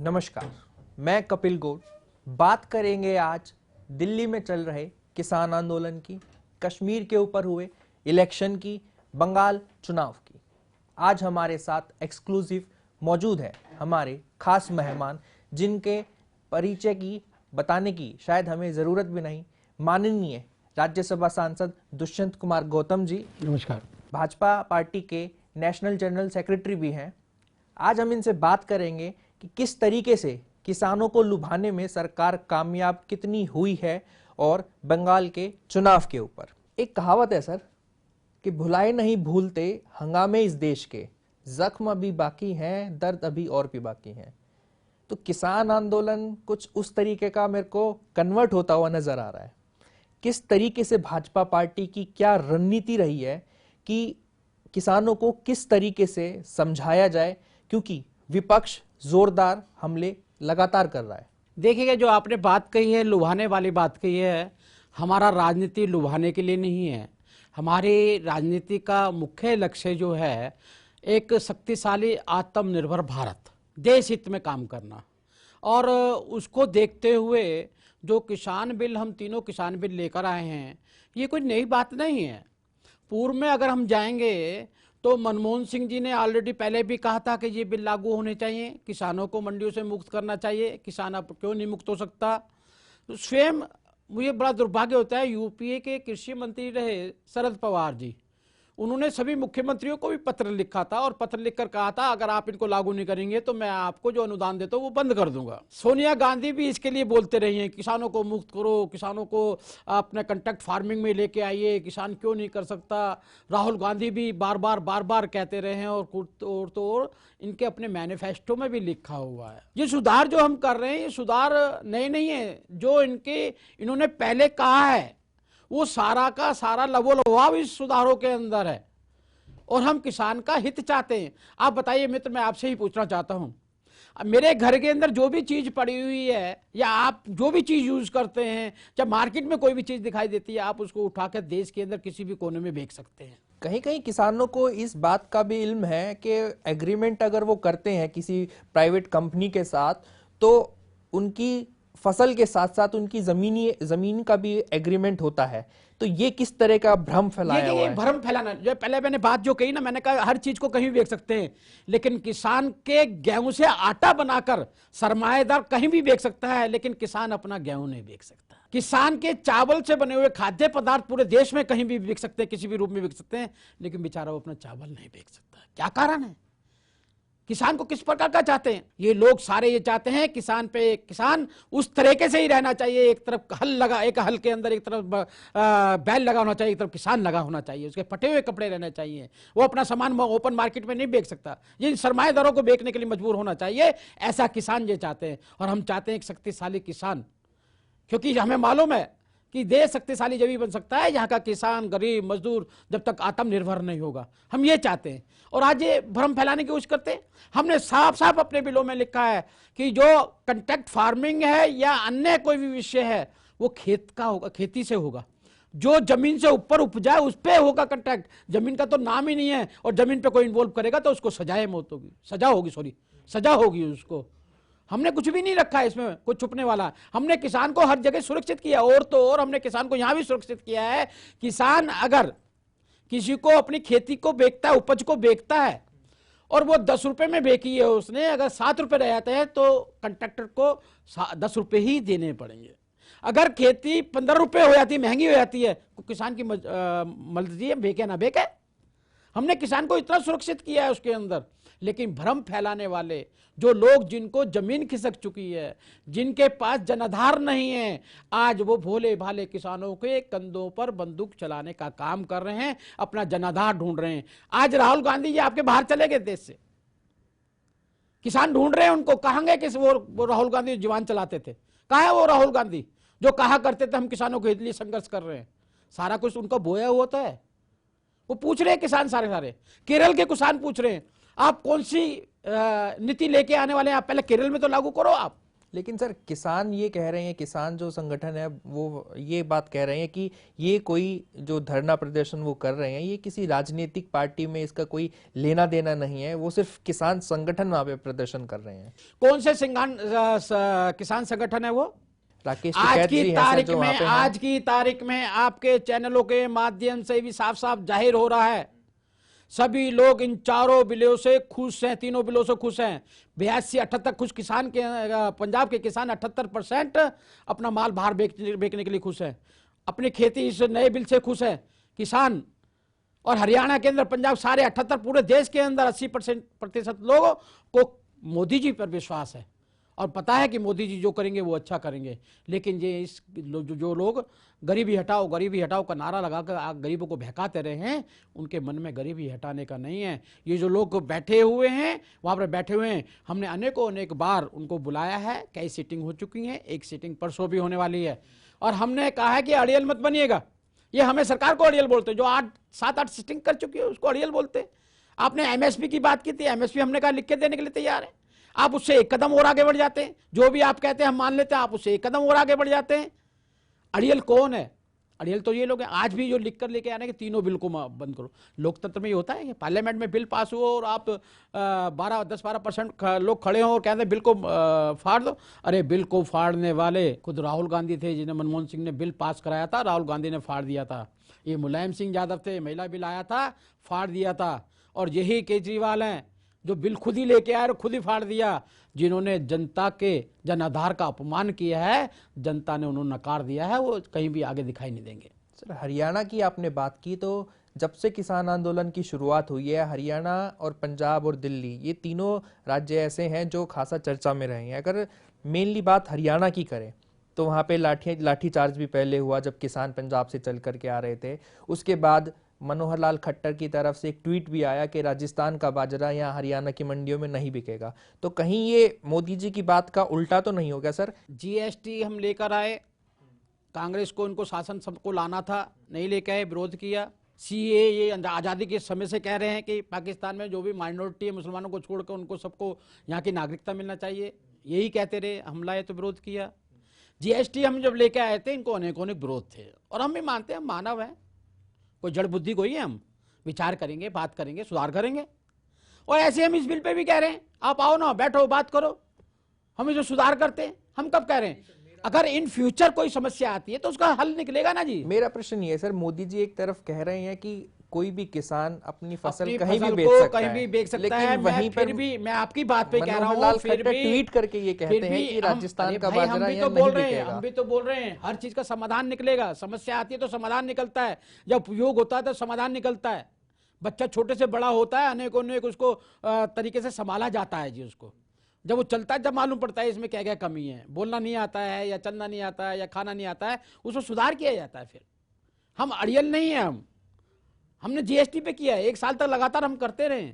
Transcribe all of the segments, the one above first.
नमस्कार, मैं कपिल गौड़। बात करेंगे आज दिल्ली में चल रहे किसान आंदोलन की, कश्मीर के ऊपर हुए इलेक्शन की, बंगाल चुनाव की। आज हमारे साथ एक्सक्लूसिव मौजूद है हमारे खास मेहमान, जिनके परिचय की बताने की शायद हमें ज़रूरत भी नहीं। माननीय राज्यसभा सांसद दुष्यंत कुमार गौतम जी, नमस्कार। भाजपा पार्टी के नेशनल जनरल सेक्रेटरी भी हैं। आज हम इनसे बात करेंगे कि किस तरीके से किसानों को लुभाने में सरकार कामयाब कितनी हुई है, और बंगाल के चुनाव के ऊपर। एक कहावत है सर कि भुलाए नहीं भूलते हंगामे इस देश के, जख्म अभी बाकी हैं, दर्द अभी और भी बाकी हैं। तो किसान आंदोलन कुछ उस तरीके का मेरे को कन्वर्ट होता हुआ नजर आ रहा है। किस तरीके से भाजपा पार्टी की क्या रणनीति रही है कि किसानों को किस तरीके से समझाया जाए, क्योंकि विपक्ष जोरदार हमले लगातार कर रहा है। देखिएगा, जो आपने बात कही है, लुभाने वाली बात कही है, हमारा राजनीति लुभाने के लिए नहीं है। हमारी राजनीति का मुख्य लक्ष्य जो है, एक शक्तिशाली आत्मनिर्भर भारत, देश हित में काम करना। और उसको देखते हुए जो किसान बिल, हम तीनों किसान बिल लेकर आए हैं, ये कोई नई बात नहीं है। पूर्व में अगर हम जाएंगे तो मनमोहन सिंह जी ने ऑलरेडी पहले भी कहा था कि ये बिल लागू होने चाहिए, किसानों को मंडियों से मुक्त करना चाहिए। किसान अब क्यों नहीं मुक्त हो सकता? तो स्वयं मुझे बड़ा दुर्भाग्य होता है, यूपीए के कृषि मंत्री रहे शरद पवार जी, उन्होंने सभी मुख्यमंत्रियों को भी पत्र लिखा था और पत्र लिखकर कहा था अगर आप इनको लागू नहीं करेंगे तो मैं आपको जो अनुदान देता हूं वो बंद कर दूंगा। सोनिया गांधी भी इसके लिए बोलते रही हैं, किसानों को मुक्त करो, किसानों को अपने कंट्रैक्ट फार्मिंग में लेके आइए, किसान क्यों नहीं कर सकता। राहुल गांधी भी बार बार कहते रहे हैं, और इनके अपने मैनिफेस्टो में भी लिखा हुआ है। ये सुधार जो हम कर रहे हैं, ये सुधार नए नहीं है। जो इन्होंने पहले कहा है वो सारा का सारा लबोलबाब इस सुधारों के अंदर है, और हम किसान का हित चाहते हैं। आप बताइए मित्र, मैं आपसे ही पूछना चाहता हूं, मेरे घर के अंदर जो भी चीज पड़ी हुई है, या आप जो भी चीज यूज करते हैं, जब मार्केट में कोई भी चीज दिखाई देती है, आप उसको उठाकर देश के अंदर किसी भी कोने में बेच सकते हैं। कहीं कहीं किसानों को इस बात का भी इल्म है कि एग्रीमेंट अगर वो करते हैं किसी प्राइवेट कंपनी के साथ, तो उनकी फसल के साथ साथ उनकी जमीन का भी एग्रीमेंट होता है। तो ये किस तरह का भ्रम फैलाया हुआ है? भ्रम फैलाना, जो पहले मैंने बात जो कही ना, मैंने कहा हर चीज को कहीं भी बेच सकते हैं, लेकिन किसान के गेहूं से आटा बनाकर सरमाएदार कहीं भी बेच सकता है, लेकिन किसान अपना गेहूं नहीं बेच सकता। किसान के चावल से बने हुए खाद्य पदार्थ पूरे देश में कहीं भी बिक सकते हैं, किसी भी रूप में बिक सकते हैं, लेकिन बेचारा वो अपना चावल नहीं बेच सकता। क्या कारण है? किसान को किस प्रकार का चाहते हैं ये लोग? सारे ये चाहते हैं किसान उस तरीके से ही रहना चाहिए, एक तरफ एक हल के अंदर एक तरफ बैल लगा होना चाहिए, एक तरफ किसान लगा होना चाहिए, उसके फटे हुए कपड़े रहने चाहिए, वो अपना सामान ओपन मार्केट में नहीं बेच सकता, ये सरमाएदारों को बेचने के लिए मजबूर होना चाहिए। ऐसा किसान ये चाहते हैं, और हम चाहते हैं एक शक्तिशाली किसान, क्योंकि हमें मालूम है कि देश शक्तिशाली जब भी बन सकता है यहाँ का किसान, गरीब, मजदूर जब तक आत्मनिर्भर नहीं होगा। हम ये चाहते हैं, और आज ये भ्रम फैलाने की कोशिश करते हैं। हमने साफ साफ अपने बिलों में लिखा है कि जो कंट्रैक्ट फार्मिंग है या अन्य कोई भी विषय है, वो खेत का होगा, खेती से होगा। जो जमीन से ऊपर उपजाए उस पर होगा कंट्रैक्ट। जमीन का तो नाम ही नहीं है, और जमीन पे कोई इन्वॉल्व करेगा तो उसको सजा होगी उसको। हमने कुछ भी नहीं रखा है इसमें, कुछ छुपने वाला। हमने किसान को हर जगह सुरक्षित किया, और तो और हमने किसान को यहां भी सुरक्षित किया है। किसान अगर किसी को अपनी खेती को बेचता है, उपज को बेचता है, और वो 10 रुपए में बेची है उसने, अगर 7 रुपए रह जाते हैं तो कंट्रैक्टर को 10 रुपए ही देने पड़ेंगे। अगर खेती 15 रुपए हो जाती है, महंगी हो जाती है, तो किसान की मर्जी है, बेचे ना बेचे। हमने किसान को इतना सुरक्षित किया है उसके अंदर। लेकिन भ्रम फैलाने वाले जो लोग, जिनको जमीन खिसक चुकी है, जिनके पास जनाधार नहीं है, आज वो भोले भाले किसानों के कंधों पर बंदूक चलाने का काम कर रहे हैं, अपना जनाधार ढूंढ रहे हैं। आज राहुल गांधी जी आपके बाहर चले गए देश से, किसान ढूंढ रहे हैं उनको। कहां गए कि वो राहुल गांधी जीवन चलाते थे? कहां है वो राहुल गांधी जो कहा करते थे हम किसानों के लिए संघर्ष कर रहे हैं? सारा कुछ उनका बोया हुआ होता है। वो पूछ रहे हैं किसान, सारे केरल के किसान पूछ रहे हैं आप कौन सी नीति लेके आने वाले हैं, आप पहले केरल में तो लागू करो। आप लेकिन सर किसान ये कह रहे हैं, किसान जो संगठन है वो ये बात कह रहे हैं कि ये कोई जो धरना प्रदर्शन वो कर रहे हैं ये किसी राजनीतिक पार्टी में इसका कोई लेना देना नहीं है, वो सिर्फ किसान संगठन वहां पे प्रदर्शन कर रहे हैं। कौन से किसान संगठन है वो? राकेश आज टिकैत की जी हैं सर तारीख जो वहां में, पे हैं। आज की तारीख में आपके चैनलों के माध्यम से भी साफ साफ जाहिर हो रहा है, सभी लोग इन चारों बिलों से खुश हैं, तीनों बिलों से खुश हैं। 82-78 कुछ किसान के, पंजाब के किसान 78% अपना माल बाहर बेचने के लिए खुश है, अपनी खेती इस नए बिल से खुश है किसान। और हरियाणा के अंदर, पंजाब, सारे 78, पूरे देश के अंदर 80% लोगों को मोदी जी पर विश्वास है और पता है कि मोदी जी जो करेंगे वो अच्छा करेंगे। लेकिन ये जो लोग गरीबी हटाओ का नारा लगाकर गरीबों को बहकाते रहे हैं, उनके मन में गरीबी हटाने का नहीं है। ये जो लोग बैठे हुए हैं वहाँ पर बैठे हुए हैं, हमने अनेक बार उनको बुलाया है, कई सीटिंग हो चुकी हैं, एक सीटिंग परसों भी होने वाली है। और हमने कहा है कि अड़ियल मत बनिएगा। ये हमें सरकार को अड़ियल बोलते हैं, जो 7-8 सीटिंग कर चुकी है उसको अड़ियल बोलते हैं। आपने एमएसपी की बात की थी, एमएसपी हमने कहा लिख के देने के लिए तैयार है। आप उससे एक कदम और आगे बढ़ जाते हैं, जो भी आप कहते हैं हम मान लेते हैं, आप उससे एक कदम और आगे बढ़ जाते हैं। अड़ियल कौन है? अड़ियल तो ये लोग हैं आज भी जो लिख कर लेके आ रहे हैं कि तीनों बिल को बंद करो। लोकतंत्र में ये होता है कि पार्लियामेंट में बिल पास हुआ और आप 10-12% लोग खड़े हों और कहते हैं बिल को फाड़ दो। अरे बिल को फाड़ने वाले खुद राहुल गांधी थे, जिन्हें मनमोहन सिंह ने बिल पास कराया था, राहुल गांधी ने फाड़ दिया था। ये मुलायम सिंह यादव थे, महिला बिल आया था, फाड़ दिया था। और यही केजरीवाल हैं जो बिल खुद ही लेके आए और खुद ही फाड़ दिया, जिन्होंने जनता के जन आधार का अपमान किया है। जनता ने उन्होंने नकार दिया है, वो कहीं भी आगे दिखाई नहीं देंगे। सर हरियाणा की आपने बात की, तो जब से किसान आंदोलन की शुरुआत हुई है, हरियाणा और पंजाब और दिल्ली ये तीनों राज्य ऐसे हैं जो खासा चर्चा में रहे हैं। अगर मेनली बात हरियाणा की करें तो वहाँ पे लाठी चार्ज भी पहले हुआ जब किसान पंजाब से चल करके आ रहे थे। उसके बाद मनोहर लाल खट्टर की तरफ से एक ट्वीट भी आया कि राजस्थान का बाजरा या हरियाणा की मंडियों में नहीं बिकेगा। तो कहीं ये मोदी जी की बात का उल्टा तो नहीं हो गया सर? जीएसटी हम लेकर आए, कांग्रेस को इनको शासन सबको लाना था, नहीं लेकर आए, विरोध किया। सीए ये आज़ादी के समय से कह रहे हैं कि पाकिस्तान में जो भी माइनॉरिटी है मुसलमानों को छोड़कर उनको सबको यहाँ की नागरिकता मिलना चाहिए, यही कहते रहे, हम लाए तो विरोध किया। जीएसटी हम जब लेके आए थे इनको अनेक विरोध थे, और हम भी मानते हैं हम मानव हैं, कोई जड़ बुद्धि कोई है, हम विचार करेंगे, बात करेंगे, सुधार करेंगे। और ऐसे हम इस बिल पे भी कह रहे हैं आप आओ ना, बैठो, बात करो, हम जो सुधार करते हैं। हम कब कह रहे हैं? अगर इन फ्यूचर कोई समस्या आती है तो उसका हल निकलेगा ना जी। मेरा प्रश्न ये है सर, मोदी जी एक तरफ कह रहे हैं कि कोई भी किसान अपनी फसल कहीं भी बेच सकता है, लेकिन वहीं पर भी मैं आपकी बात पे कह रहा हूँ, फिर भी ट्वीट करके ये कहते हैं कि राजस्थान का बाजरा यहाँ नहीं बिकेगा। हम भी तो बोल रहे हैं हर चीज का समाधान निकलेगा। समस्या आती है तो समाधान निकलता है, जब उपयोग होता है तो समाधान निकलता है। बच्चा छोटे से बड़ा होता है, अनेक उसको तरीके से संभाला जाता है जी। उसको जब वो चलता है जब मालूम पड़ता है इसमें क्या क्या कमी है, बोलना नहीं आता है या चलना नहीं आता है या खाना नहीं आता है, उसको सुधार किया जाता है। फिर हम अड़ियल नहीं है, हमने जीएसटी पे किया है, 1 साल तक लगातार हम करते रहे।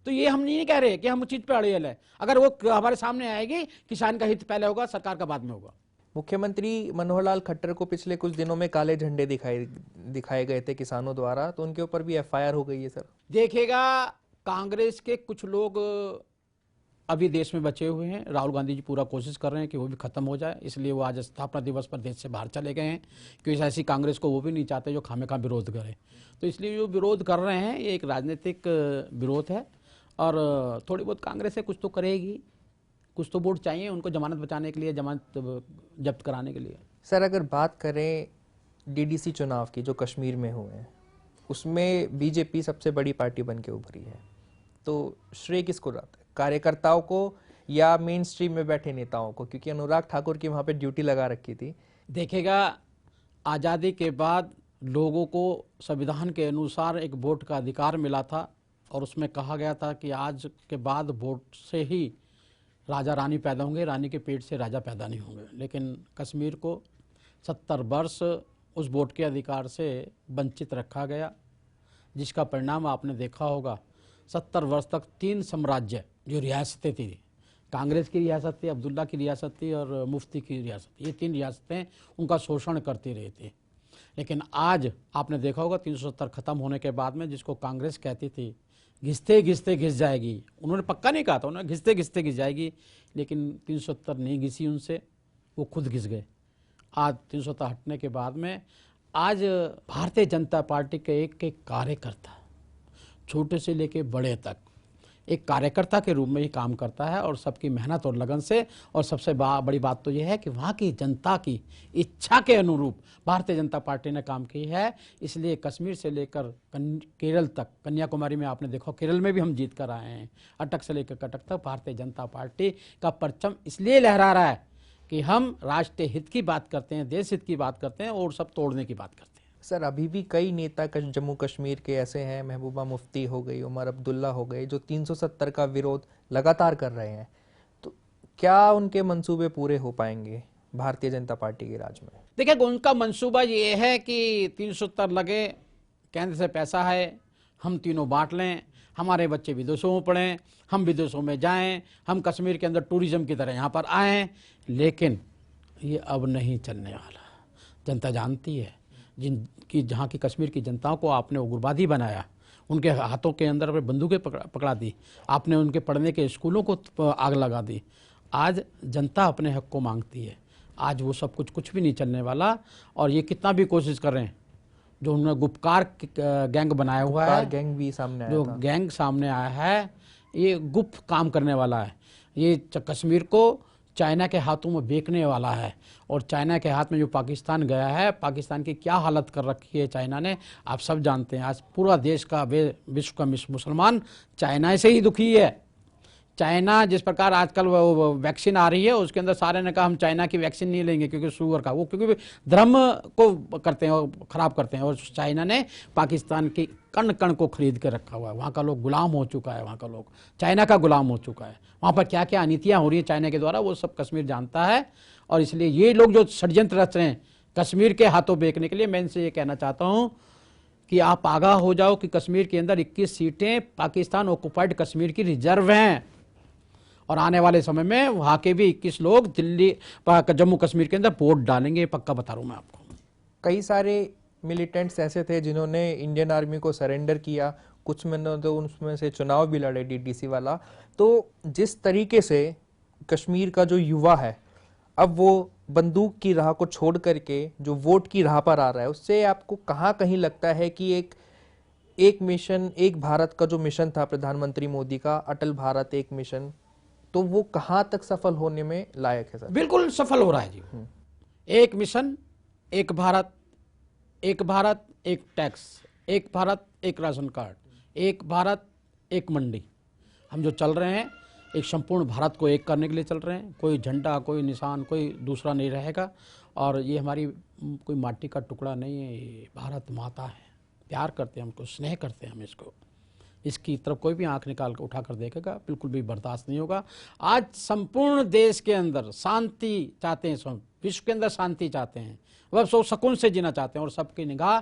तो ये हम नहीं कह रहे कि हम उस चीज पे अड़ियल है। अगर वो हमारे सामने आएगी, किसान का हित पहले होगा, सरकार का बाद में होगा। मुख्यमंत्री मनोहर लाल खट्टर को पिछले कुछ दिनों में काले झंडे दिखाए गए थे किसानों द्वारा, तो उनके ऊपर भी एफआईआर हो गई है सर। देखिएगा, कांग्रेस के कुछ लोग अभी देश में बचे हुए हैं, राहुल गांधी जी पूरा कोशिश कर रहे हैं कि वो भी खत्म हो जाए, इसलिए वो आज स्थापना दिवस पर देश से बाहर चले गए हैं, क्योंकि ऐसी कांग्रेस को वो भी नहीं चाहते जो खामेखा विरोध करे। तो इसलिए जो विरोध कर रहे हैं ये एक राजनीतिक विरोध है, और थोड़ी बहुत कांग्रेस से कुछ तो करेगी, कुछ तो वोट चाहिए उनको जमानत बचाने के लिए, जमानत जब्त कराने के लिए। सर अगर बात करें डीडीसी चुनाव की जो कश्मीर में हुए हैं, उसमें बीजेपी सबसे बड़ी पार्टी बन के उभरी है, तो श्रेय किसको जाता है, कार्यकर्ताओं को या मेन स्ट्रीम में बैठे नेताओं को? क्योंकि अनुराग ठाकुर की वहां पे ड्यूटी लगा रखी थी। देखिएगा, आज़ादी के बाद लोगों को संविधान के अनुसार एक वोट का अधिकार मिला था, और उसमें कहा गया था कि आज के बाद वोट से ही राजा रानी पैदा होंगे, रानी के पेट से राजा पैदा नहीं होंगे। लेकिन कश्मीर को 70 वर्ष उस वोट के अधिकार से वंचित रखा गया, जिसका परिणाम आपने देखा होगा। 70 वर्ष तक 3 साम्राज्य जो रियासतें थी, कांग्रेस की रियासत थी, अब्दुल्ला की रियासत थी और मुफ्ती की रियासत, ये 3 रियासतें उनका शोषण करती रही थी। लेकिन आज आपने देखा होगा 370 खत्म होने के बाद में, जिसको कांग्रेस कहती थी घिसते घिसते घिस जाएगी। उन्होंने पक्का नहीं कहा था, उन्होंने घिसते घिसते घिस जाएगी, लेकिन 370 नहीं घिसी उनसे, वो खुद घिस गए। आज 370 हटने के बाद में आज भारतीय जनता पार्टी के एक एक कार्यकर्ता, छोटे से लेके बड़े तक, एक कार्यकर्ता के रूप में ही काम करता है और सबकी मेहनत और लगन से। और सबसे बड़ी बात तो यह है कि वहाँ की जनता की इच्छा के अनुरूप भारतीय जनता पार्टी ने काम की है। इसलिए कश्मीर से लेकर केरल तक, कन्याकुमारी में आपने देखा, केरल में भी हम जीत कर आए हैं। अटक से लेकर कटक तक भारतीय जनता पार्टी का परचम इसलिए लहरा रहा है कि हम राष्ट्रीय हित की बात करते हैं, देश हित की बात करते हैं और सब तोड़ने की बात करते हैं। सर, अभी भी कई नेता जम्मू कश्मीर के ऐसे हैं, महबूबा मुफ्ती हो गई, उमर अब्दुल्ला हो गए, जो 370 का विरोध लगातार कर रहे हैं। तो क्या उनके मंसूबे पूरे हो पाएंगे भारतीय जनता पार्टी के राज में? देखिए, उनका मंसूबा ये है कि 370 लगे, केंद्र से पैसा है, हम तीनों बांट लें, हमारे बच्चे विदेशों में पढ़ें, हम विदेशों में जाएं, हम कश्मीर के अंदर टूरिज्म की तरह यहाँ पर आएँ। लेकिन ये अब नहीं चलने वाला। जनता जानती है, जिनकी जहाँ की कश्मीर की जनताओं को आपने उग्रवादी बनाया, उनके हाथों के अंदर अपने बंदूकें पकड़ा दी, आपने उनके पढ़ने के स्कूलों को आग लगा दी। आज जनता अपने हक को मांगती है। आज वो सब कुछ भी नहीं चलने वाला। और ये कितना भी कोशिश कर रहे हैं, जो उन्होंने गुप्तकार गैंग बनाया हुआ है, गैंग भी सामने आया जो था। गैंग सामने आया है, ये गुप्त काम करने वाला है। ये कश्मीर को चाइना के हाथों में बेचने वाला है। और चाइना के हाथ में जो पाकिस्तान गया है, पाकिस्तान की क्या हालत कर रखी है चाइना ने, आप सब जानते हैं। आज पूरा देश का, विश्व का मुसलमान चाइना से ही दुखी है। चाइना जिस प्रकार आजकल वो वैक्सीन आ रही है, उसके अंदर सारे ने कहा हम चाइना की वैक्सीन नहीं लेंगे क्योंकि शुगर का, वो क्योंकि धर्म को करते हैं और ख़राब करते हैं। और चाइना ने पाकिस्तान की कण कण को खरीद के रखा हुआ है। वहाँ का लोग गुलाम हो चुका है, वहाँ का लोग चाइना का गुलाम हो चुका है। वहाँ पर क्या क्या अनीतियाँ हो रही है चाइना के द्वारा, वो सब कश्मीर जानता है। और इसलिए ये लोग जो षड्यंत्र रच रहे हैं कश्मीर के हाथों बेचने के लिए, मैं इनसे ये कहना चाहता हूँ कि आप आगाह हो जाओ कि कश्मीर के अंदर 21 सीटें पाकिस्तान ऑक्युपाइड कश्मीर की रिजर्व हैं। और आने वाले समय में वहाँ के भी 21 लोग जम्मू कश्मीर के अंदर वोट डालेंगे, पक्का बता रहा हूँ मैं आपको। कई सारे मिलिटेंट्स ऐसे थे जिन्होंने इंडियन आर्मी को सरेंडर किया, कुछ में तो उनमें से चुनाव भी लड़े, डीडीसी वाला। तो जिस तरीके से कश्मीर का जो युवा है अब वो बंदूक की राह को छोड़ करके जो वोट की राह पर आ रहा है, उससे आपको कहाँ कहीं लगता है कि एक मिशन, एक भारत का जो मिशन था प्रधानमंत्री मोदी का, अटल भारत एक मिशन, तो वो कहाँ तक सफल होने में लायक है? सर, बिल्कुल सफल हो रहा है जी। एक मिशन, एक भारत, एक भारत एक टैक्स, एक भारत एक राशन कार्ड, एक भारत एक मंडी। हम जो चल रहे हैं एक संपूर्ण भारत को एक करने के लिए चल रहे हैं। कोई झंडा, कोई निशान, कोई दूसरा नहीं रहेगा। और ये हमारी कोई माटी का टुकड़ा नहीं है, ये भारत माता है। प्यार करते हैं हमको, स्नेह करते हैं हम इसको। इसकी तरफ कोई भी आंख निकाल कर उठा कर देखेगा, बिल्कुल भी बर्दाश्त नहीं होगा। आज संपूर्ण देश के अंदर शांति चाहते हैं, सब विश्व के अंदर शांति चाहते हैं, वह सब सुकून से जीना चाहते हैं। और सबकी निगाह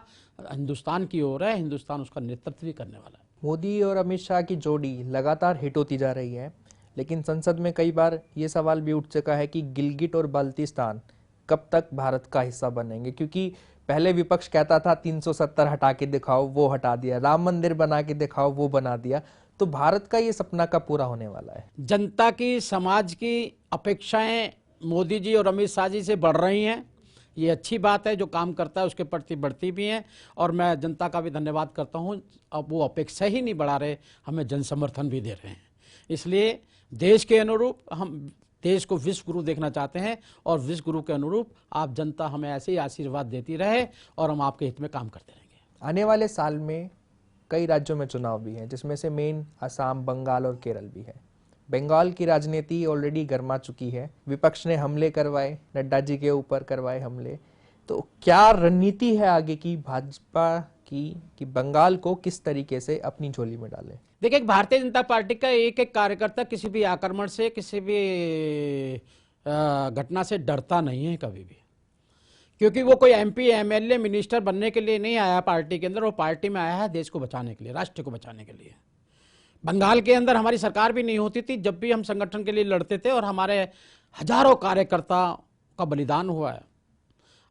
हिंदुस्तान की ओर है, हिंदुस्तान उसका नेतृत्व भी करने वाला है। मोदी और अमित शाह की जोड़ी लगातार हिट होती जा रही है, लेकिन संसद में कई बार ये सवाल भी उठ चुका है कि गिलगिट और बाल्टिस्तान कब तक भारत का हिस्सा बनेंगे, क्योंकि पहले विपक्ष कहता था 370 हटा के दिखाओ, वो हटा दिया, राम मंदिर बना के दिखाओ, वो बना दिया। तो भारत का ये सपना कब पूरा होने वाला है? जनता की, समाज की अपेक्षाएं मोदी जी और अमित शाह जी से बढ़ रही हैं। ये अच्छी बात है, जो काम करता है उसके प्रति बढ़ती भी हैं। और मैं जनता का भी धन्यवाद करता हूँ, अब वो अपेक्षा ही नहीं बढ़ा रहे, हमें जन समर्थन भी दे रहे हैं। इसलिए देश के अनुरूप हम देश को विश्व गुरु देखना चाहते हैं, और विश्व गुरु के अनुरूप आप जनता हमें ऐसे ही आशीर्वाद देती रहे और हम आपके हित में काम करते रहेंगे। आने वाले साल में कई राज्यों में चुनाव भी हैं, जिसमें से मेन असम, बंगाल और केरल भी है। बंगाल की राजनीति ऑलरेडी गर्मा चुकी है, विपक्ष ने हमले करवाए, नड्डा जी के ऊपर करवाए हमले। तो क्या रणनीति है आगे की भाजपा की कि बंगाल को किस तरीके से अपनी झोली में डालें? देखिए, भारतीय जनता पार्टी का एक एक कार्यकर्ता किसी भी आक्रमण से, किसी भी घटना से डरता नहीं है कभी भी, क्योंकि वो कोई एमपी, एमएलए, मिनिस्टर बनने के लिए नहीं आया पार्टी के अंदर। वो पार्टी में आया है देश को बचाने के लिए, राष्ट्र को बचाने के लिए। बंगाल के अंदर हमारी सरकार भी नहीं होती थी जब भी हम संगठन के लिए लड़ते थे, और हमारे हजारों कार्यकर्ता का बलिदान हुआ है।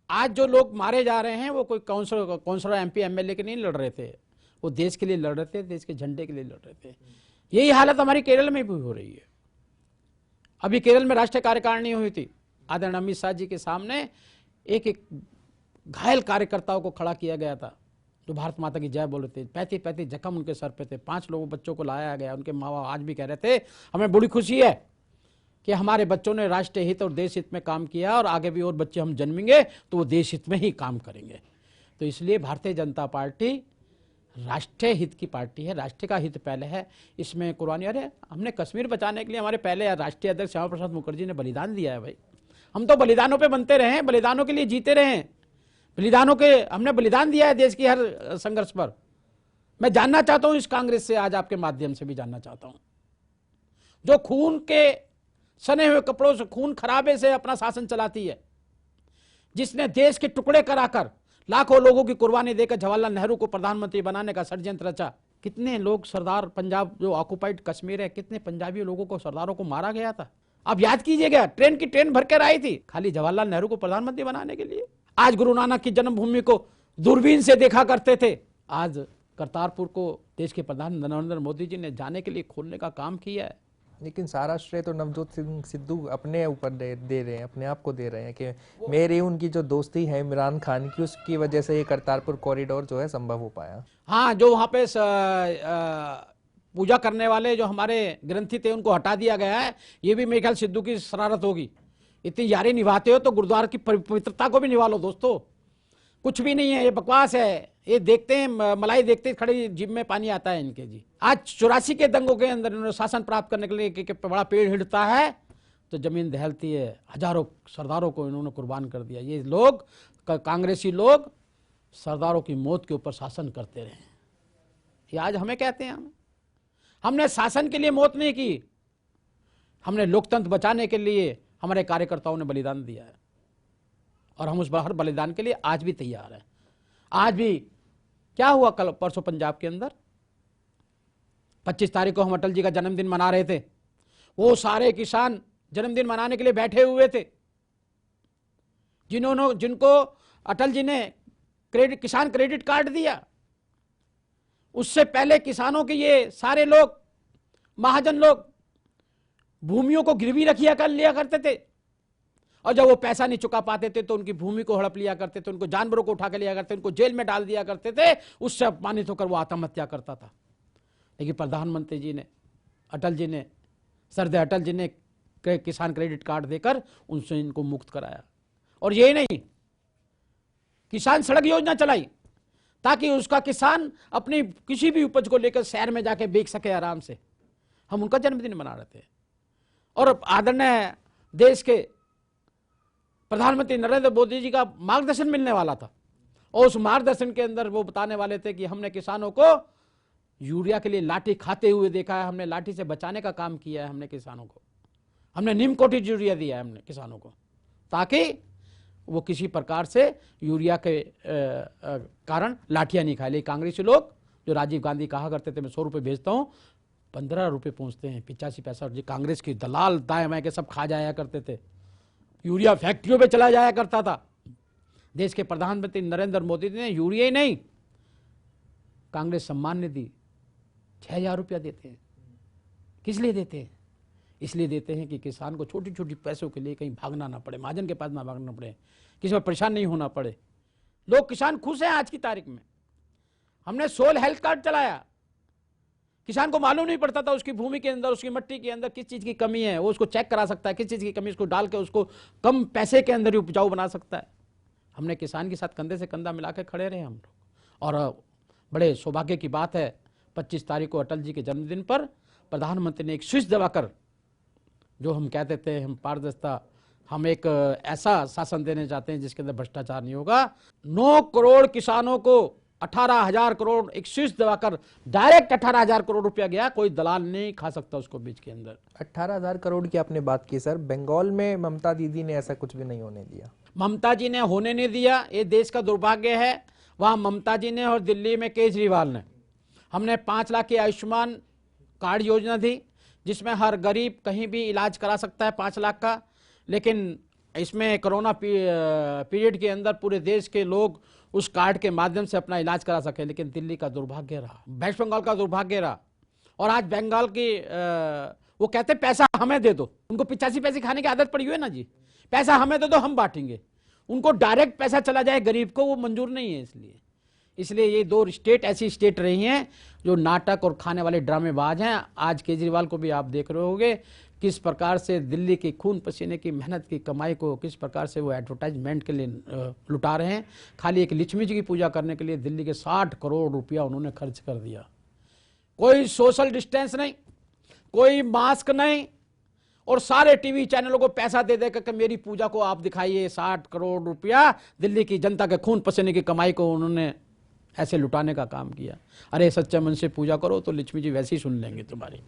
आज जो लोग मारे जा रहे हैं वो कोई काउंसलर, एमपी, एमएलए के नहीं लड़ रहे थे, वो देश के लिए लड़ रहे थे, देश के झंडे के लिए लड़ रहे थे। यही हालत हमारी केरल में भी हो रही है। अभी केरल में राष्ट्रीय कार्यकारिणी हुई थी, आदरणीय अमित शाह जी के सामने एक एक घायल कार्यकर्ताओं को खड़ा किया गया था जो भारत माता की जय बोल रहे थे। 35 जख्म उनके सर पे थे। 5 लोगों बच्चों को लाया गया। उनके माँ बाप आज भी कह रहे थे हमें बड़ी खुशी है कि हमारे बच्चों ने राष्ट्रीय हित और देश हित में काम किया और आगे भी और बच्चे हम जन्मेंगे तो वो देश हित में ही काम करेंगे। तो इसलिए भारतीय जनता पार्टी राष्ट्रीय हित की पार्टी है, राष्ट्र का हित पहले है। इसमें कुर्बानी, अरे हमने कश्मीर बचाने के लिए हमारे पहले राष्ट्रीय अध्यक्ष श्यामा प्रसाद मुखर्जी ने बलिदान दिया है भाई। हम तो बलिदानों पे बनते रहे हैं, बलिदानों के लिए जीते रहे हैं, बलिदानों के हमने बलिदान दिया है देश की हर संघर्ष पर। मैं जानना चाहता हूं इस कांग्रेस से, आज आपके माध्यम से भी जानना चाहता हूं, जो खून के सने हुए कपड़ों से, खून खराबे से अपना शासन चलाती है, जिसने देश के टुकड़े कराकर लाखों लोगों की कुर्बानी देकर जवाहरलाल नेहरू को प्रधानमंत्री बनाने का षड्यंत्र रचा। कितने लोग सरदार, पंजाब जो ऑक्युपाइड कश्मीर है, कितने पंजाबी लोगों को, सरदारों को मारा गया था। आप याद कीजिएगा, ट्रेन की ट्रेन भरकर आई थी खाली जवाहरलाल नेहरू को प्रधानमंत्री बनाने के लिए। आज गुरु नानक की जन्मभूमि को दूरबीन से देखा करते थे, आज करतारपुर को देश के प्रधान नरेंद्र मोदी जी ने जाने के लिए खोलने का काम किया है। लेकिन सारा श्रेय तो नवजोत सिंह सिद्धू अपने ऊपर दे रहे हैं, अपने आप को दे रहे हैं कि मेरी उनकी जो दोस्ती है इमरान खान की, उसकी वजह से ये करतारपुर कॉरिडोर जो है संभव हो पाया। हाँ, जो वहाँ पे पूजा करने वाले जो हमारे ग्रंथी थे उनको हटा दिया गया है, ये भी मेरे ख्याल सिद्धू की शरारत होगी। इतनी यारी निभाते हो तो गुरुद्वारा की पवित्रता को भी निभा लो दोस्तों। कुछ भी नहीं है, ये बकवास है। ये देखते हैं मलाई देखते खड़े जीभ में पानी आता है इनके जी। आज 84 के दंगों के अंदर इन्होंने शासन प्राप्त करने के लिए कि बड़ा पेड़ हिड़ता है तो जमीन दहलती है। हजारों सरदारों को इन्होंने कुर्बान कर दिया। ये लोग, कांग्रेसी लोग, सरदारों की मौत के ऊपर शासन करते रहे। ये आज हमें कहते हैं हमने शासन के लिए मौत नहीं की, हमने लोकतंत्र बचाने के लिए हमारे कार्यकर्ताओं ने बलिदान दिया है और हम उस हर बलिदान के लिए आज भी तैयार हैं। आज भी क्या हुआ, कल परसों पंजाब के अंदर 25 तारीख को हम अटल जी का जन्मदिन मना रहे थे। वो सारे किसान जन्मदिन मनाने के लिए बैठे हुए थे, जिनको अटल जी ने किसान क्रेडिट कार्ड दिया। उससे पहले किसानों के ये सारे लोग, महाजन लोग, भूमियों को गिरवी रखिया कर लिया करते थे और जब वो पैसा नहीं चुका पाते थे तो उनकी भूमि को हड़प लिया करते थे, उनको जानवरों को उठा के लिया करते, उनको जेल में डाल दिया करते थे। उससे अपमानित होकर वो आत्महत्या करता था। लेकिन प्रधानमंत्री जी ने, अटल जी ने, सरदार अटल जी ने किसान क्रेडिट कार्ड देकर उनसे इनको मुक्त कराया। और यही नहीं, किसान सड़क योजना चलाई ताकि उसका किसान अपनी किसी भी उपज को लेकर शहर में जाके बेच सके आराम से। हम उनका जन्मदिन मना रहे थे और आदरणीय देश के प्रधानमंत्री नरेंद्र मोदी जी का मार्गदर्शन मिलने वाला था और उस मार्गदर्शन के अंदर वो बताने वाले थे कि हमने किसानों को यूरिया के लिए लाठी खाते हुए देखा है, हमने लाठी से बचाने का काम किया है। हमने किसानों को, हमने नीम कोटित यूरिया दिया है हमने किसानों को, ताकि वो किसी प्रकार से यूरिया के कारण लाठियां नहीं खाए। लेकिन कांग्रेसी लोग, जो राजीव गांधी कहा करते थे मैं 100 रुपये भेजता हूं, 15 रुपये पहुंचते हैं, 85 पैसा। जो कांग्रेस की दलाल दाएं बाएं के सब खा जाया करते थे। यूरिया फैक्ट्रियों पे चला जाया करता था। देश के प्रधानमंत्री नरेंद्र मोदी ने यूरिया ही नहीं, कांग्रेस सम्मान निधि 6000 रुपया देते हैं। किस लिए देते हैं? इसलिए देते हैं कि किसान को छोटी छोटी पैसों के लिए कहीं भागना ना पड़े, महाजन के पास ना भागना पड़े, किसी पर परेशान नहीं होना पड़े। लोग, किसान खुश हैं आज की तारीख में। हमने सोल हेल्थ कार्ड चलाया, किसान को मालूम नहीं पड़ता था उसकी भूमि के अंदर, उसकी मिट्टी के अंदर किस चीज की कमी है, वो उसको चेक करा सकता है, किस चीज की कमी, उसको डाल के उसको कम पैसे के अंदर ही उपजाऊ बना सकता है। हमने किसान के साथ कंधे से कंधा मिला के खड़े रहे हम लोग। और बड़े सौभाग्य की बात है, 25 तारीख को अटल जी के जन्मदिन पर प्रधानमंत्री ने एक स्विच दबाकर, जो हम कहते थे हम पारदर्शिता, हम एक ऐसा शासन देने चाहते हैं जिसके अंदर भ्रष्टाचार नहीं होगा। 9 करोड़ किसानों को 18,000 करोड़ एक स्विच दबाकर डायरेक्ट 18,000 करोड़ रुपया गया। कोई दलाल नहीं खा सकता उसको बीच के अंदर। 18,000 करोड़ की आपने बात की सर, बंगाल में ममता दीदी ने ऐसा कुछ भी नहीं होने दिया। ममता जी ने होने नहीं दिया, ये देश का दुर्भाग्य है। वहां ममता जी ने और दिल्ली में केजरीवाल ने, हमने 5 लाख की आयुष्मान कार्ड योजना दी जिसमें हर गरीब कहीं भी इलाज करा सकता है 5 लाख का। लेकिन इसमें कोरोना पीरियड के अंदर पूरे देश के लोग उस कार्ड के माध्यम से अपना इलाज करा सके, लेकिन दिल्ली का दुर्भाग्य रहा, वेस्ट बंगाल का दुर्भाग्य रहा। और आज बंगाल की वो कहते पैसा हमें दे दो, उनको 85 पैसे खाने की आदत पड़ी हुई है ना जी, पैसा हमें दे दो हम बांटेंगे, उनको डायरेक्ट पैसा चला जाए गरीब को वो मंजूर नहीं है। इसलिए ये दो स्टेट ऐसी स्टेट रही हैं जो नाटक और खाने वाले ड्रामेबाज हैं। आज केजरीवाल को भी आप देख रहे होंगे किस प्रकार से दिल्ली की खून पसीने की मेहनत की कमाई को किस प्रकार से वो एडवर्टाइजमेंट के लिए लुटा रहे हैं। खाली एक लक्ष्मी जी की पूजा करने के लिए दिल्ली के 60 करोड़ रुपया उन्होंने खर्च कर दिया। कोई सोशल डिस्टेंस नहीं, कोई मास्क नहीं, और सारे टीवी चैनलों को पैसा दे दे कर मेरी पूजा को आप दिखाइए। 60 करोड़ रुपया दिल्ली की जनता के खून पसीने की कमाई को उन्होंने ऐसे लुटाने का काम किया। अरे सच्चे मन से पूजा करो तो लक्ष्मी जी वैसे ही सुन लेंगे तुम्हारी।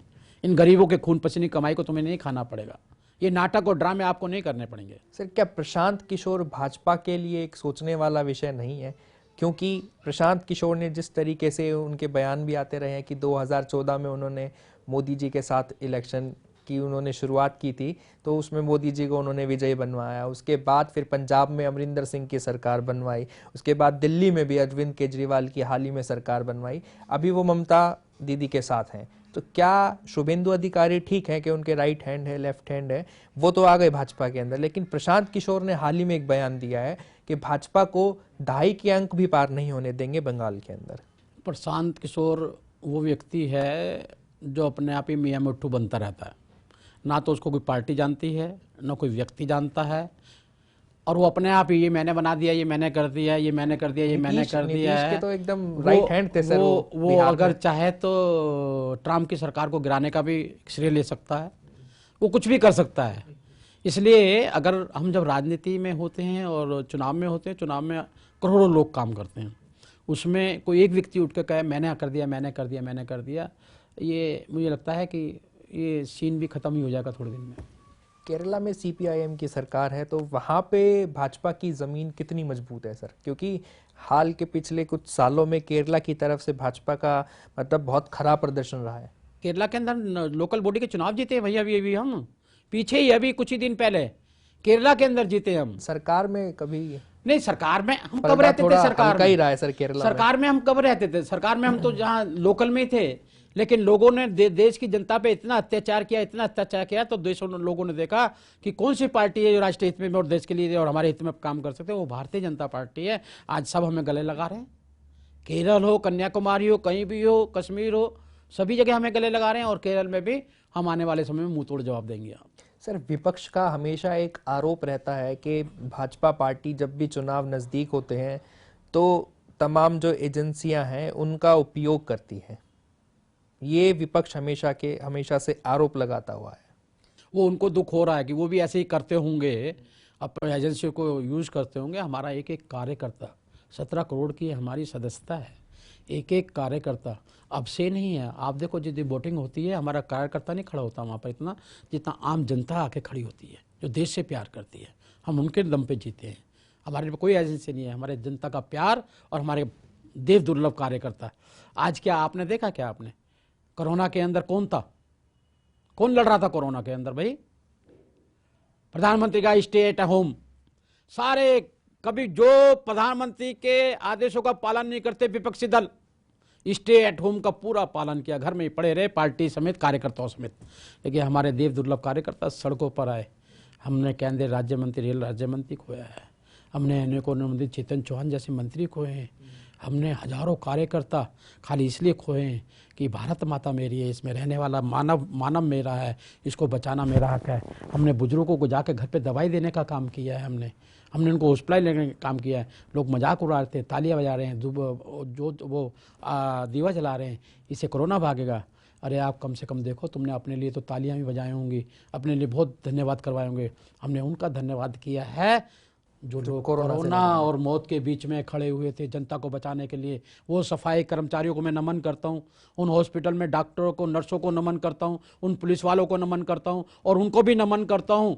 इन गरीबों के खून पसीने की कमाई को तुम्हें नहीं खाना पड़ेगा, ये नाटक और ड्रामे आपको नहीं करने पड़ेंगे। सर, क्या प्रशांत किशोर भाजपा के लिए एक सोचने वाला विषय नहीं है? क्योंकि प्रशांत किशोर ने जिस तरीके से उनके बयान भी आते रहे हैं कि 2014 में उन्होंने मोदी जी के साथ इलेक्शन की उन्होंने शुरुआत की थी, तो उसमें मोदी जी को उन्होंने विजयी बनवाया। उसके बाद फिर पंजाब में अमरिंदर सिंह की सरकार बनवाई, उसके बाद दिल्ली में भी अरविंद केजरीवाल की हाल ही में सरकार बनवाई, अभी वो ममता दीदी के साथ हैं। तो क्या शुभेंदु अधिकारी ठीक है कि उनके राइट हैंड है, लेफ्ट हैंड है, वो तो आ गए भाजपा के अंदर, लेकिन प्रशांत किशोर ने हाल ही में एक बयान दिया है कि भाजपा को 2.5 के अंक भी पार नहीं होने देंगे बंगाल के अंदर। प्रशांत किशोर वो व्यक्ति है जो अपने आप ही मियाँ मिट्ठू बनता रहता है, ना तो उसको कोई पार्टी जानती है ना कोई व्यक्ति जानता है, और वो अपने आप ही ये मैंने बना दिया, ये मैंने कर दिया, ये मैंने कर दिया, ये मैंने कर दिया है। तो एकदम राइट हैंड थे सर। वो अगर चाहे तो ट्रम्प की सरकार को गिराने का भी श्रेय ले सकता है, वो कुछ भी कर सकता है। इसलिए अगर हम जब राजनीति में होते हैं और चुनाव में होते हैं, चुनाव में करोड़ों लोग काम करते हैं, उसमें कोई एक व्यक्ति उठ के कहे मैंने कर दिया, मैंने कर दिया, मैंने कर दिया, ये मुझे लगता है कि ये सीन भी खत्म ही हो जाएगा थोड़े दिन में। केरला में सीपीआईएम की सरकार है, तो वहाँ पे भाजपा की ज़मीन कितनी मजबूत है सर? क्योंकि हाल के पिछले कुछ सालों में केरला की तरफ से भाजपा का मतलब बहुत खराब प्रदर्शन रहा है। केरला के अंदर लोकल बॉडी के चुनाव जीते हैं भैया, अभी हम पीछे ही अभी कुछ ही दिन पहले केरला के अंदर जीते हम। सरकार में कभी नहीं, सरकार में हम कब रहते थे? सरकार में ही रहा है सर केरला। सरकार में हम कब रहते थे? सरकार में हम तो जहाँ लोकल में थे, लेकिन लोगों ने देश की जनता पे इतना अत्याचार किया, इतना अत्याचार किया, तो लोगों ने देखा कि कौन सी पार्टी है जो राष्ट्रीय हित में और देश के लिए और हमारे हित में काम कर सकते हैं, वो भारतीय जनता पार्टी है। आज सब हमें गले लगा रहे हैं, केरल हो, कन्याकुमारी हो, कहीं भी हो, कश्मीर हो, सभी जगह हमें गले लगा रहे हैं, और केरल में भी हम आने वाले समय में मुंह तोड़ जवाब देंगे। आप सर, विपक्ष का हमेशा एक आरोप रहता है कि भाजपा पार्टी जब भी चुनाव नज़दीक होते हैं तो तमाम जो एजेंसियां हैं उनका उपयोग करती हैं। ये विपक्ष हमेशा से आरोप लगाता हुआ है। वो उनको दुख हो रहा है कि वो भी ऐसे ही करते होंगे, अपने एजेंसी को यूज करते होंगे। हमारा एक एक कार्यकर्ता, 17 करोड़ की हमारी सदस्यता है, एक एक कार्यकर्ता अब से नहीं है। आप देखो जितनी वोटिंग होती है, हमारा कार्यकर्ता नहीं खड़ा होता वहाँ पर इतना, जितना आम जनता आके खड़ी होती है जो देश से प्यार करती है। हम उनके दम पे जीते हैं, हमारे पे कोई एजेंसी नहीं है, हमारे जनता का प्यार और हमारे देव दुर्लभ कार्यकर्ता। आज क्या आपने देखा, क्या आपने कोरोना के अंदर कौन था, कौन लड़ रहा था कोरोना के अंदर? भाई प्रधानमंत्री का स्टे एट होम, सारे कभी जो प्रधानमंत्री के आदेशों का पालन नहीं करते विपक्षी दल, स्टे एट होम का पूरा पालन किया, घर में ही पड़े रहे, पार्टी समेत, कार्यकर्ताओं समेत। लेकिन हमारे देव दुर्लभ कार्यकर्ता सड़कों पर आए। हमने केंद्रीय राज्य मंत्री, रेल राज्य मंत्री खोया है, हमने अनेकों मंत्री चेतन चौहान जैसे मंत्री खोए हैं, हमने हजारों कार्यकर्ता खाली इसलिए खोए हैं कि भारत माता मेरी है, इसमें रहने वाला मानव मेरा है, इसको बचाना मेरा हक है। हमने बुजुर्गों को जाके घर पे दवाई देने का काम किया है, हमने उनको हॉस्पिटल लेने का काम किया है। लोग मजाक उड़ा रहे थे, तालियां बजा रहे हैं, जो दीवा जला रहे हैं, इससे कोरोना भागेगा। अरे आप कम से कम देखो, तुमने अपने लिए तो तालियां भी बजाई होंगी, अपने लिए बहुत धन्यवाद करवाए होंगे। हमने उनका धन्यवाद किया है जो लोग कोरोना और मौत के बीच में खड़े हुए थे जनता को बचाने के लिए। वो सफाई कर्मचारियों को मैं नमन करता हूँ, उन हॉस्पिटल में डॉक्टरों को, नर्सों को नमन करता हूँ, उन पुलिस वालों को नमन करता हूँ, और उनको भी नमन करता हूँ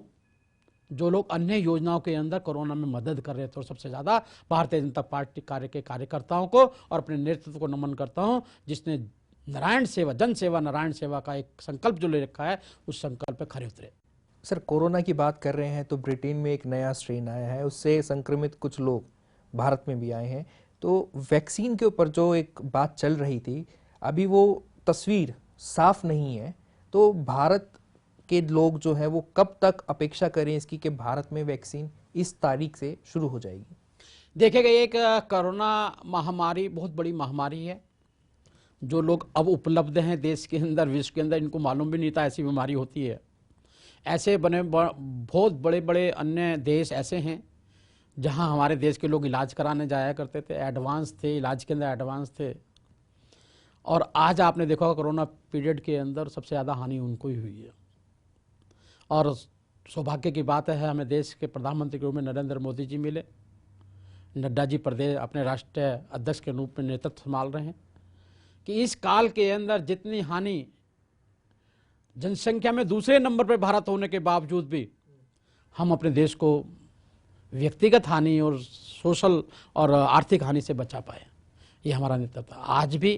जो लोग अन्य योजनाओं के अंदर कोरोना में मदद कर रहे थे। और सबसे ज़्यादा भारतीय जनता पार्टी के कार्यकर्ताओं को और अपने नेतृत्व को नमन करता हूँ, जिसने नारायण सेवा, जन सेवा नारायण सेवा का एक संकल्प जो ले रखा है, उस संकल्प पे खरे उतरे। सर, कोरोना की बात कर रहे हैं तो ब्रिटेन में एक नया स्ट्रेन आया है, उससे संक्रमित कुछ लोग भारत में भी आए हैं। तो वैक्सीन के ऊपर जो एक बात चल रही थी, अभी वो तस्वीर साफ नहीं है। तो भारत के लोग जो है वो कब तक अपेक्षा करें इसकी कि भारत में वैक्सीन इस तारीख से शुरू हो जाएगी? देखिएगा, एक कोरोना महामारी बहुत बड़ी महामारी है। जो लोग अब उपलब्ध हैं देश के अंदर, विश्व के अंदर, इनको मालूम भी नहीं था ऐसी बीमारी होती है। ऐसे बहुत बड़े बड़े अन्य देश ऐसे हैं जहां हमारे देश के लोग इलाज कराने जाया करते थे, एडवांस थे, इलाज के अंदर एडवांस थे। और आज आपने देखा होगा कोरोना पीरियड के अंदर सबसे ज़्यादा हानि उनको ही हुई है। और सौभाग्य की बात है, हमें देश के प्रधानमंत्री के रूप में नरेंद्र मोदी जी मिले। नड्डा जी प्रदेश अपने राष्ट्रीय अध्यक्ष के रूप में नेतृत्व संभाल रहे हैं कि इस काल के अंदर जितनी हानि, जनसंख्या में दूसरे नंबर पर भारत होने के बावजूद भी हम अपने देश को व्यक्तिगत हानि और सोशल और आर्थिक हानि से बचा पाए। ये हमारा नेतृत्व। आज भी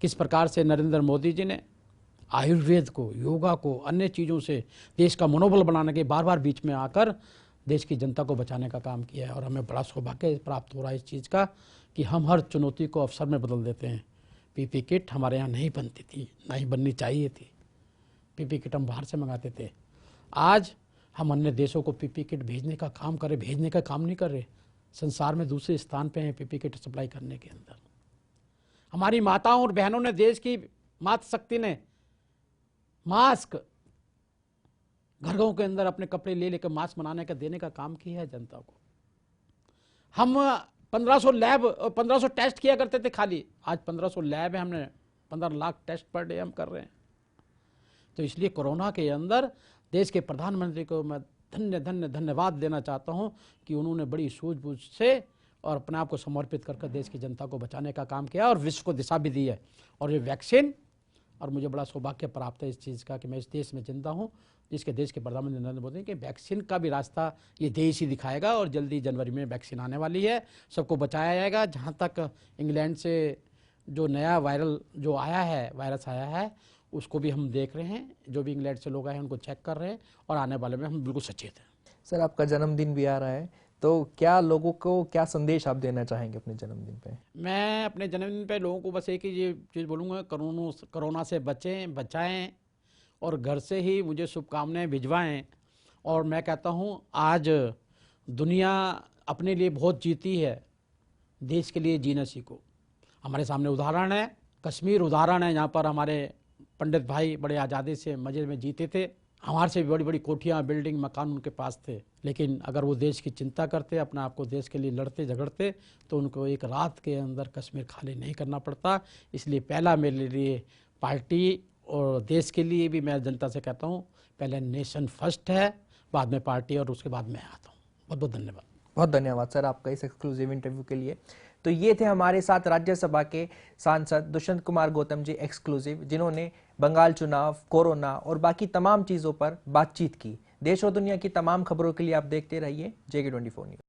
किस प्रकार से नरेंद्र मोदी जी ने आयुर्वेद को, योगा को, अन्य चीज़ों से देश का मनोबल बनाने के बार बार बीच में आकर देश की जनता को बचाने का काम किया है। और हमें बड़ा सौभाग्य प्राप्त हो रहा है इस चीज़ का कि हम हर चुनौती को अवसर में बदल देते हैं। पीपी किट हमारे यहाँ नहीं बनती थी, ना ही बननी चाहिए थी। पीपी किट हम बाहर से मंगाते थे। आज हम अन्य देशों को पीपी किट भेजने का काम करें, भेजने का काम नहीं कर रहे। संसार में दूसरे स्थान पे हैं पीपी किट सप्लाई करने के अंदर। हमारी माताओं और बहनों ने, देश की मातृ शक्ति ने मास्क घरों के अंदर अपने कपड़े ले लेकर मास्क बनाने का, देने का काम किया है जनता को। हम 1500 टेस्ट किया करते थे खाली, आज 1500 लैब है, हमने 15 लाख टेस्ट पर डे हम कर रहे हैं। तो इसलिए कोरोना के अंदर देश के प्रधानमंत्री को मैं धन्यवाद देना चाहता हूं कि उन्होंने बड़ी सूझबूझ से और अपने आप को समर्पित करके देश की जनता को बचाने का काम किया और विश्व को दिशा भी दी है। और ये वैक्सीन, और मुझे बड़ा सौभाग्य प्राप्त है इस चीज़ का कि मैं इस देश में जिंदा हूँ जिसके देश के प्रधानमंत्री नरेंद्र मोदी के वैक्सीन का भी रास्ता ये देश ही दिखाएगा। और जल्दी जनवरी में वैक्सीन आने वाली है, सबको बचाया जाएगा। जहाँ तक इंग्लैंड से जो नया वायरस आया है उसको भी हम देख रहे हैं। जो भी इंग्लैंड से लोग आए हैं उनको चेक कर रहे हैं और आने वाले में हम बिल्कुल सचेत हैं। सर, आपका जन्मदिन भी आ रहा है, तो क्या लोगों को क्या संदेश आप देना चाहेंगे अपने जन्मदिन पे? मैं अपने जन्मदिन पे लोगों को बस एक ही ये चीज़ बोलूँगा, कोरोना से बचाएं और घर से ही मुझे शुभकामनाएं भिजवाएं। और मैं कहता हूँ आज दुनिया अपने लिए बहुत जीती है, देश के लिए जीना सीखो। हमारे सामने उदाहरण है, कश्मीर उदाहरण है, जहाँ पर हमारे पंडित भाई बड़े आज़ादी से मज़े में जीते थे। हमारे से भी बड़ी बड़ी कोठियाँ, बिल्डिंग, मकान उनके पास थे। लेकिन अगर वो देश की चिंता करते, अपने आप को देश के लिए लड़ते झगड़ते, तो उनको एक रात के अंदर कश्मीर खाली नहीं करना पड़ता। इसलिए पहला मेरे लिए पार्टी और देश के लिए भी मैं जनता से कहता हूँ, पहले नेशन फर्स्ट है, बाद में पार्टी और उसके बाद मैं आता हूँ। बहुत बहुत धन्यवाद। बहुत धन्यवाद सर आपका इस एक्सक्लूसिव इंटरव्यू के लिए। तो ये थे हमारे साथ राज्यसभा के सांसद दुष्यंत कुमार गौतम जी एक्सक्लूसिव, जिन्होंने बंगाल चुनाव, कोरोना और बाकी तमाम चीज़ों पर बातचीत की। देश और दुनिया की तमाम खबरों के लिए आप देखते रहिए JK24 न्यूज़।